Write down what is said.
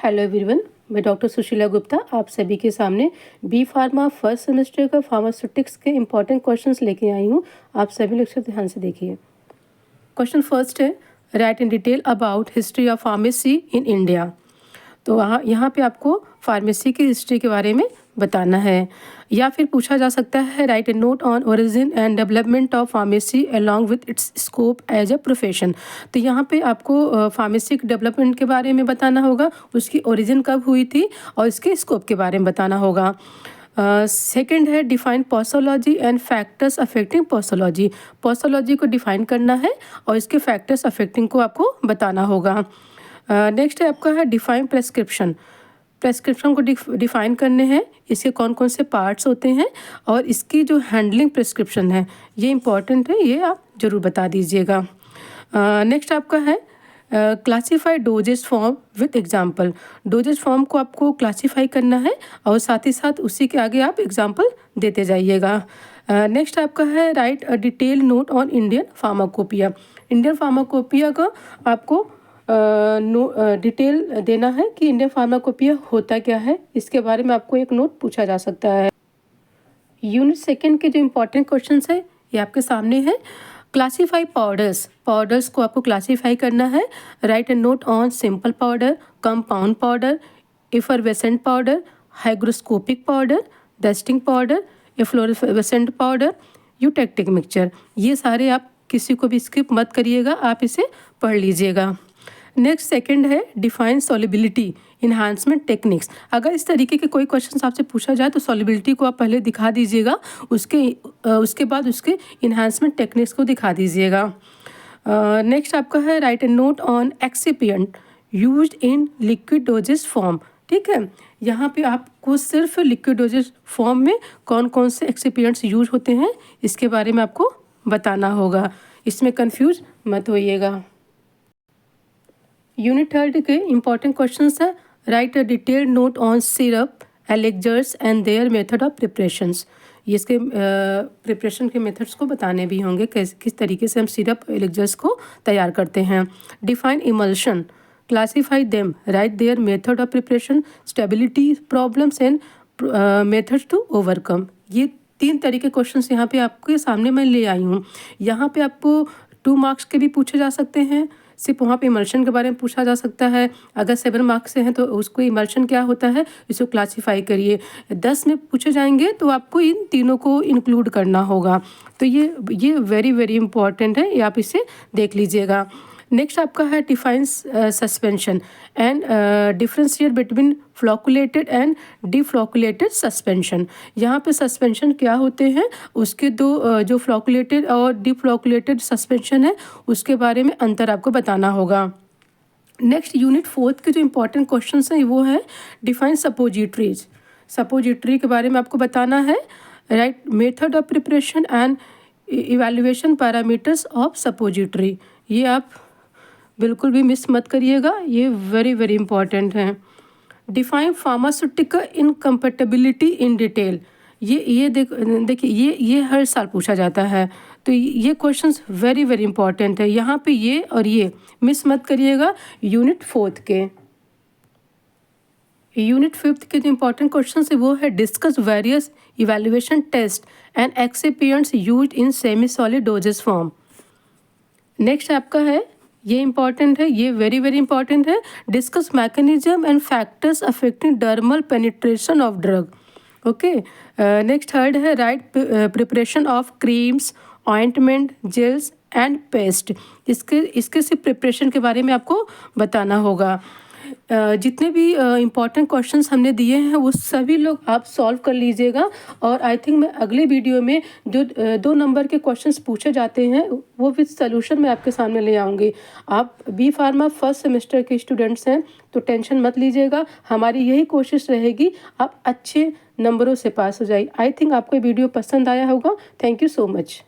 Hello everyone, मैं doctor Sushila Gupta आप सभी के सामने बी फार्मा फर्स्ट सेमेस्टर का फार्मास्यूटिक्स के इम्पॉर्टेंट क्वेश्चंस लेके आई हूँ। आप सभी लोग ध्यान से देखिए। क्वेश्चन फर्स्ट है, right in detail about history of pharmacy in India. तो यहाँ पे आपको फार्मेसी की हिस्ट्री के बारे में बताना है, या फिर पूछा जा सकता है write a note on origin and development of pharmacy along with its scope as a profession. तो यहाँ पे आपको फार्मेसी के डेवलपमेंट के बारे में बताना होगा, उसकी ओरिजिन कब हुई थी और इसके स्कोप के बारे में बताना होगा। सेकंड है define posology and factors affecting posology. Posology को डिफाइन करना है और इसके फैक्टर्स अफेक्टिंग को आपको बताना होगा। नेक्स्ट है आपका है डिफाइन प्रेस्क्रिप्शन। प्रेस्क्रिप्शन को डिफाइन करने हैं, इसके कौन कौन से पार्ट्स होते हैं और इसकी जो हैंडलिंग प्रेस्क्रिप्शन है ये इंपॉर्टेंट है, ये आप ज़रूर बता दीजिएगा। नेक्स्ट आपका है classify doses form with example. Doses form को आपको क्लासीफाई करना है और साथ ही साथ उसी के आगे आप एग्जाम्पल देते जाइएगा। नेक्स्ट आपका है write a detail note on Indian pharmacopoeia. Indian pharmacopoeia का आपको डिटेल देना है कि इंडियन फार्माकोपिया होता क्या है, इसके बारे में आपको एक नोट पूछा जा सकता है। यूनिट सेकंड के जो इम्पोर्टेंट क्वेश्चंस है ये आपके सामने है। Classify powders. पाउडर्स को आपको क्लासीफाई करना है। Write a note on simple powder, compound powder, effervescent powder, hygroscopic powder, dusting powder, efflorescent powder, eutectic mixture. ये सारे आप किसी को भी स्किप मत करिएगा, आप इसे पढ़ लीजिएगा। नेक्स्ट सेकंड है डिफाइन सॉल्युबिलिटी इन्हांसमेंट टेक्निक्स। अगर इस तरीके के कोई क्वेश्चन आपसे पूछा जाए तो सॉल्युबिलिटी को आप पहले दिखा दीजिएगा, उसके बाद उसके इन्हांसमेंट टेक्निक्स को दिखा दीजिएगा। नेक्स्ट आपका है write a note on excipient used in liquid dosage form. ठीक है, यहाँ पे आपको सिर्फ लिक्विड डोजेस फॉर्म में कौन कौन से एक्सिपिएंट्स यूज होते हैं इसके बारे में आपको बताना होगा, इसमें कंफ्यूज मत होइएगा। यूनिट थर्ड के इम्पॉर्टेंट क्वेश्चंस है write a detailed note on syrup, elixirs and their method of preparations. ये इसके प्रिपरेशन के मेथड्स को बताने भी होंगे, किस तरीके से हम सिरप एलेक्जर्स को तैयार करते हैं। Define emulsion, classify them, write their method of preparation, stability problems and methods to overcome. ये 3 तरीके क्वेश्चंस यहाँ पे आपके सामने मैं ले आई हूँ। यहाँ पे आपको 2 मार्क्स के भी पूछे जा सकते हैं, सिर्फ वहाँ पे इमल्शन के बारे में पूछा जा सकता है। अगर 7 मार्क्स से हैं तो उसको इमल्शन क्या होता है इसको क्लासीफाई करिए। 10 में पूछे जाएंगे तो आपको इन तीनों को इंक्लूड करना होगा। तो ये वेरी वेरी इंपॉर्टेंट है, ये आप इसे देख लीजिएगा। नेक्स्ट आपका है define suspension and differentiate between flocculated and deflocculated suspension. यहाँ पे सस्पेंशन क्या होते हैं, उसके दो जो फ्लॉकुलेटेड और डिफ्लॉकुलेटेड सस्पेंशन है उसके बारे में अंतर आपको बताना होगा। नेक्स्ट यूनिट 4 के जो इम्पोर्टेंट क्वेश्चन हैं वो है डिफाइन सपोजिटरीज। सपोजिटरी के बारे में आपको बताना है। Right method of preparation and evaluation parameters of suppository. ये आप बिल्कुल भी मिस मत करिएगा, ये वेरी वेरी इंपॉर्टेंट है। Define pharmaceutical incompatibility in detail. ये देखिए ये हर साल पूछा जाता है, तो ये क्वेश्चंस वेरी वेरी इंपॉर्टेंट है। यहाँ पे ये और ये मिस मत करिएगा। यूनिट 4 के यूनिट 5 के जो इम्पोर्टेंट क्वेश्चन है वो है discuss various evaluation test and excipients used in semi solid doses form. Next आपका है, ये इंपॉर्टेंट है, ये वेरी वेरी इंपॉर्टेंट है। Discuss mechanism and factors affecting dermal penetration of drug. Okay, next third है write preparation of creams, ointment, gels and paste. इसके सिर्फ preparation के बारे में आपको बताना होगा। जितने भी इम्पॉर्टेंट क्वेश्चंस हमने दिए हैं वो सभी लोग आप सॉल्व कर लीजिएगा, और आई थिंक मैं अगले वीडियो में जो 2 नंबर के क्वेश्चंस पूछे जाते हैं वो विद सॉल्यूशन मैं आपके सामने ले आऊँगी। आप बी फार्मा फर्स्ट सेमेस्टर के स्टूडेंट्स हैं तो टेंशन मत लीजिएगा, हमारी यही कोशिश रहेगी आप अच्छे नंबरों से पास हो जाइए। आई थिंक आपको वीडियो पसंद आया होगा। Thank you so much.